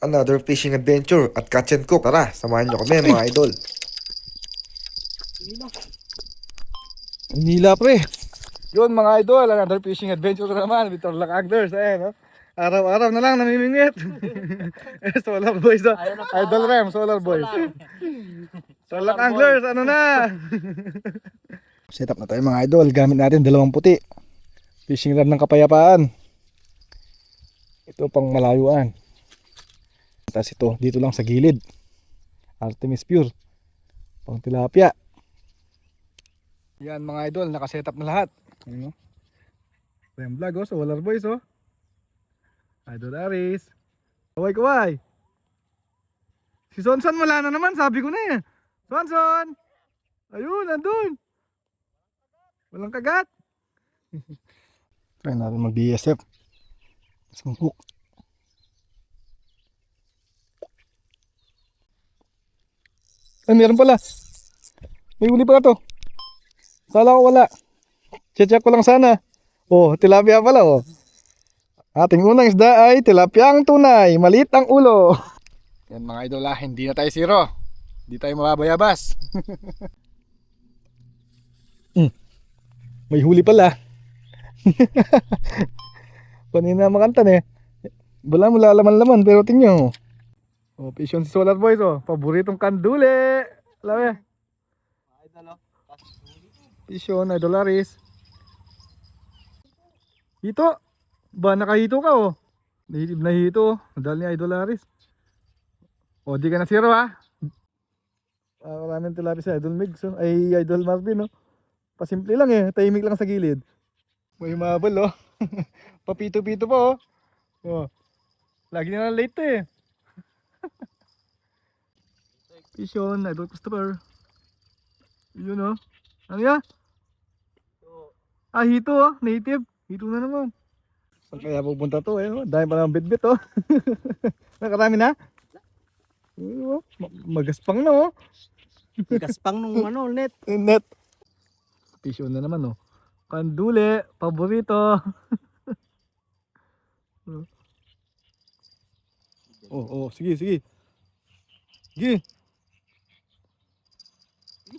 another fishing adventure at catch and cook. Tara, samahan nyo kami mga idol. Nila pre. Yun mga idol, another fishing adventure naman with Torlac Anglers. No? Araw-araw na lang namimingit. Solar boys do. Idol Rem, solar boys. Torlac Anglers, ano na? Set up na tayo mga idol. Gamit natin dalawang puti. Fishing rod ng Kapayapaan. Ito pang malayuan. Tapos ito, dito lang sa gilid. Artemis Pure. Pang tilapia. Yan mga idol, nakaset up na lahat. Ayun, Rem Vlog solar boys Idol Aris. Kaway. Si Sonson wala na naman, sabi ko na eh. Sonson! Ayun, nandun. Walang kagat. Try natin mag BSF. Isang hook. Ay, meron pala. May huli pala to. Kala ko wala. Check ko lang sana. Oh, tilapia pala Ating unang isda ay tilapia ang tunay. Maliit ang ulo. Yan mga idol hindi na tayo zero. Hindi tayo mababayabas. May huli pala. Kanina makantan eh. Wala mo lalaman-laman pero tingnan mo. Fish on si Solar Boys paboritong kandule. Alam mo Fish on, Idol Aris. Hito. Ba nakahito ka Native na hito. Madali ni Idol Aris. Di ka na zero maraming tilapia sa Idol Migs ay Idol Marvin Pasimple lang tahimik lang sa gilid. May humabol Papito-pito pa Lagi na lang late Fish on, Idol Christopher. Yun Ano yan? Hito native. Hito na naman. Saan kaya pupunta to Dahil pa ng bitbit Nakarami na? Magaspang na Gaspang nung net. Net. Fish on na naman Kandule, paborito. Sige. Sige.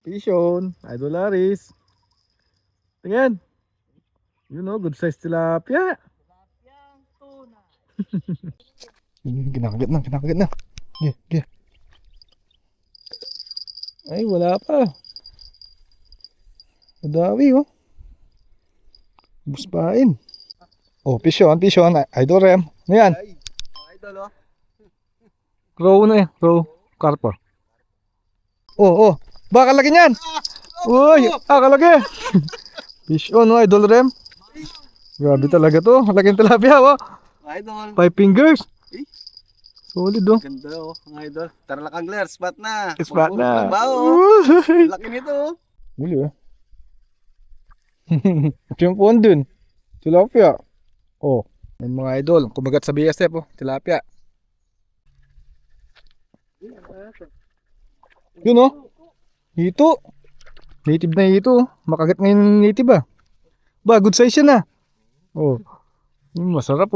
Fish on, Idol Aris. Tingnan. Good size tilapia. Tilapia tunay. Kinakagat na. Ge. Ay, wala pa. Madawi Buspain. Fish on, Idol Rem. Ano yan? Idol Crow na crow. Carper. Baka laki niyan. Uy, kalaki. Fish on Idol Rem. Grabe talaga to. Laking tilapia Idol. 5 fingers. Solid Ganda mga idol. Tarlac Anglers, spot na. Spot na. Laki nito Huli Tiyampon dun. Tilapia. Yan mga idol. Kumagat sa BSF tilapia. Yun hito. Native na hito makagat ngayon ng native good size yan masarap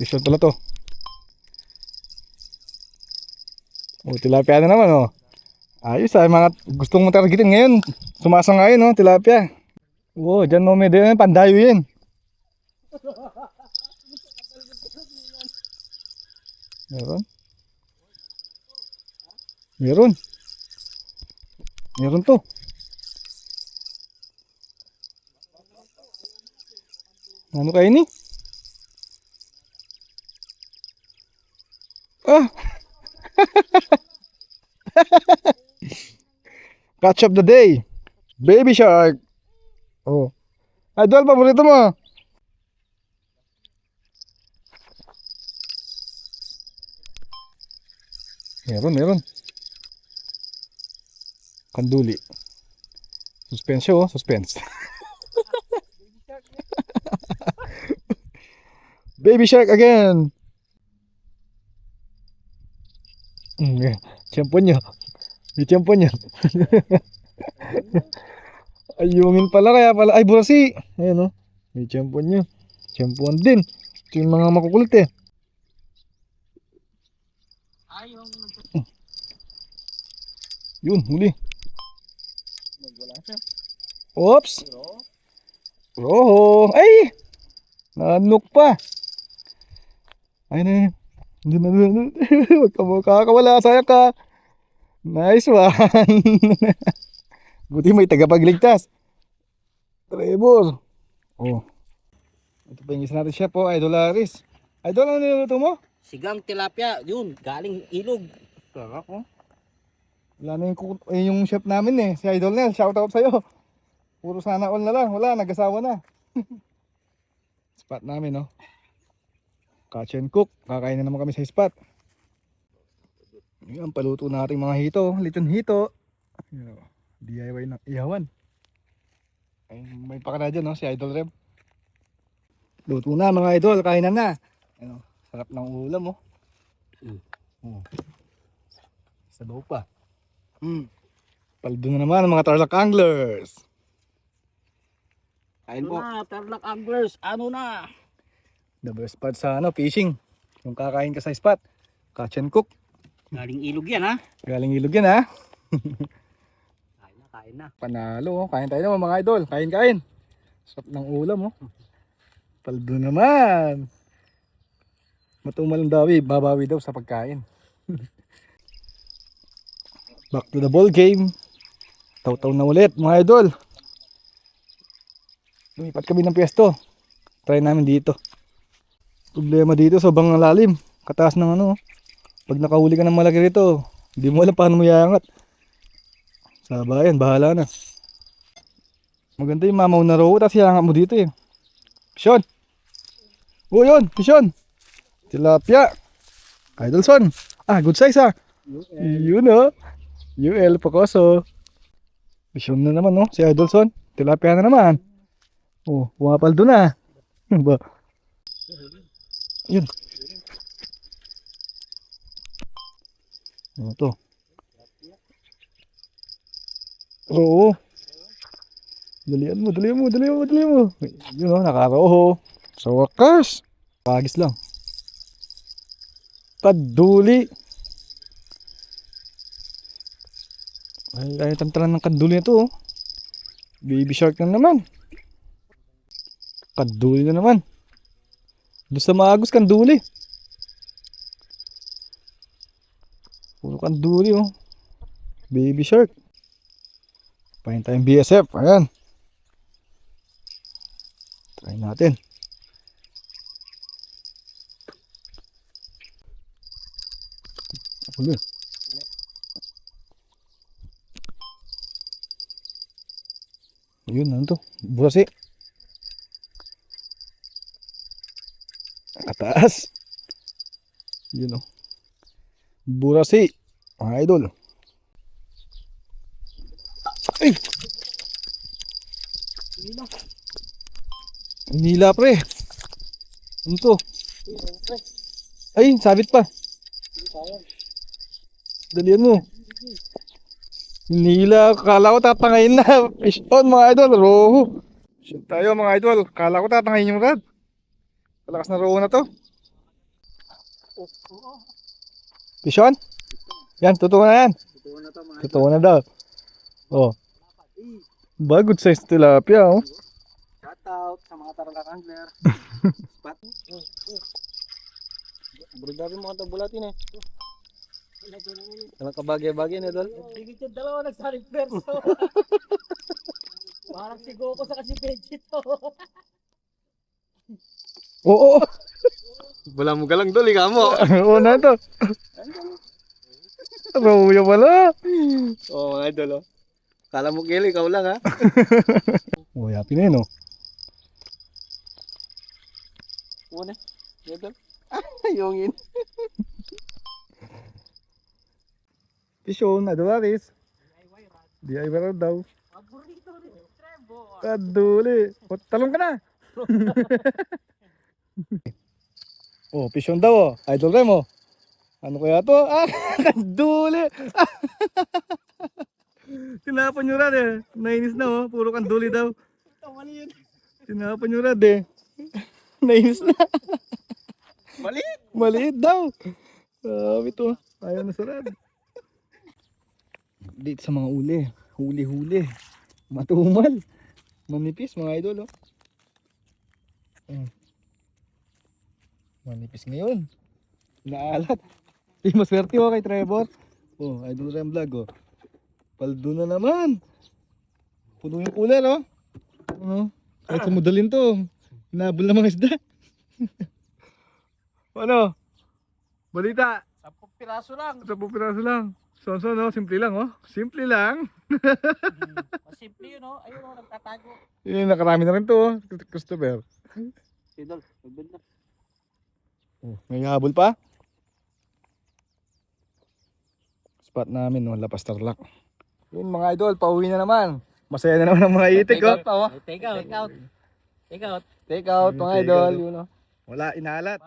Fish on pala to. Tilapia na naman Ayos mga gustong mo targetin ngayon. Sumasang ngayon tilapia. Dyan medyo pandayo yan. Meron to. Ano kayo ni? Catch of the day. Baby shark. Idol, paborito mo. Meron. Kanduli. Suspense suspense. Baby shark again. Champion niya. Yung champion niya. Ayungin pala, kaya pala. Ay, burasi. Ayan, oh. May champion yun. Champion din. Ito yung mga makukulit eh. Yun, huli. Oops. Roho. Ay! Nanok pa. Ay na. Hindi na. Huwag ka makakawala. Sayang ka. Nice one. Buti may tagapagligtas. Trevor. Oh. Ito pa yung isa natin chef po. Idol Aris. Idol, ano niluluto mo? Sigang tilapia, yun, galing ilog. Sarap, oh. Wala na yung chef namin eh. Si Idol Nel. Shout out sa'yo. Puro sana all na lang. Wala, nag-asawa na. Spot namin, no? Catch and cook. Kakain na naman kami sa spot. Yan, paluto natin mga hito. Liton hito. Yan, oh. DIY ng ihawan. Ay, may pakala dyan, no? Si Idol Reb. Luto na mga idol. Kainan na. Ano, sarap ng ulam, oh. Oh. Sabaw pa. Paldo na naman ang mga Tarlac anglers. Kain Ano po. na, Tarlac anglers, ano na? The best spot sa ano, fishing. Yung kakain ka sa spot. Catch and cook. Galing ilog yan, ha? Galing ilog yan, ha? Kain na. Panalo, oh. Kain tayo naman mga idol. Kain. Sarap ng ulam, oh. Paldo naman. Matumal ang dawi, babawi daw sa pagkain. Back to the ball game. Taw-taw na ulit mga idol. Lumipat kami ng pwesto. Try namin dito. Problema dito, sobrang lalim. Kataas ng ano. Pag nakahuli ka ng malaki rito, hindi mo alam paano mo iangat. Sa bayan, bahala na. Maganda yung mamaw na row, tapos iangat mo dito eh. Pishon! Oh yun, pishon! Tilapia! Idolson! Ah, good size ah! Yun oh! UL Pacoso! Pishon na naman oh, si Idolson. Tilapia na naman. Oh, pumapaldo na. Ba? Yun. Ano to? Oo. Dalian mo. Yun o, nakaroho. Sa wakas. Pagis lang. Kaduli. Ay, tamtalan ng kaduli na to. Baby shark na naman. Kaduli na naman. Doon sa maagos, kanduli. Puro kanduli oh. Baby shark. Pahin tayong BSF. Ayan. Try natin. Huli. Ayun, ano to? Burasi. Kataas. Yun o. Burasi. Mga idol. Ay! Nila pre. Ano to? Ay, sabit pa. Dalian mo. Nila, kala ko tatangayin na. Fish on mga idol, roho. Shoot tayo mga idol. Kala ko tatangayin yung rad. Malakas na roho na to. Fish on? Yan, totoo na yan. Totoo na daw. Oh. Ba, good size tilapia oh. Shout out sa mga Tarlac angler. Spot. Bro, mo kanta bulatin eh. Walang kabagay-bagay na dol. Bigit yung dalawa nagsaring perso. Parang si Goku sa kasi Vegito. Oo. Wala mo galang dol, ikaw mo. Oo na to. Royo pala. Oo mga idol oh. Kala mo Kelly, ikaw lang ha. Oh, yapi na yun oh. Una. Idol. Yungin. Pishon, Adoraris. DIY rod daw. Kaduli. O, talong ka na. Oh, pishon daw oh. Idol Remo. Ano kaya to? Ah, kaduli. Tinapon nyo rad eh. Nainis na oh. Puro kanduli daw. Tinapon nyo rad eh. Nainis na. Maliit. Maliit daw. Sabi to. Ayaw na sa rad. Dito sa mga uli. Huli-huli. Matumal. Manipis mga idol oh. Manipis ngayon. Naalat. Di maswerte oh kay Trevor. Oh, Idol Rem Vlog oh. Paldo na naman. Puno yung cooler oh. Ano? Kahit sa modalin to. Hinabol na mga isda. Ano? Balita. 10 piraso lang. 10 piraso lang. So, no? Simple lang oh. Simple lang. Simple yun, oh. Ayun, oh, nagtatago. Yun, nakarami na rin to oh. Christopher. Idol, magbenta. Oh, may habol pa. Spot namin no, Lapas Tarlac. Yun mga idol, pauwi na naman. Masaya na naman ang mga itik oh. Take out. Take out mga idol, yun oh. Wala inalat.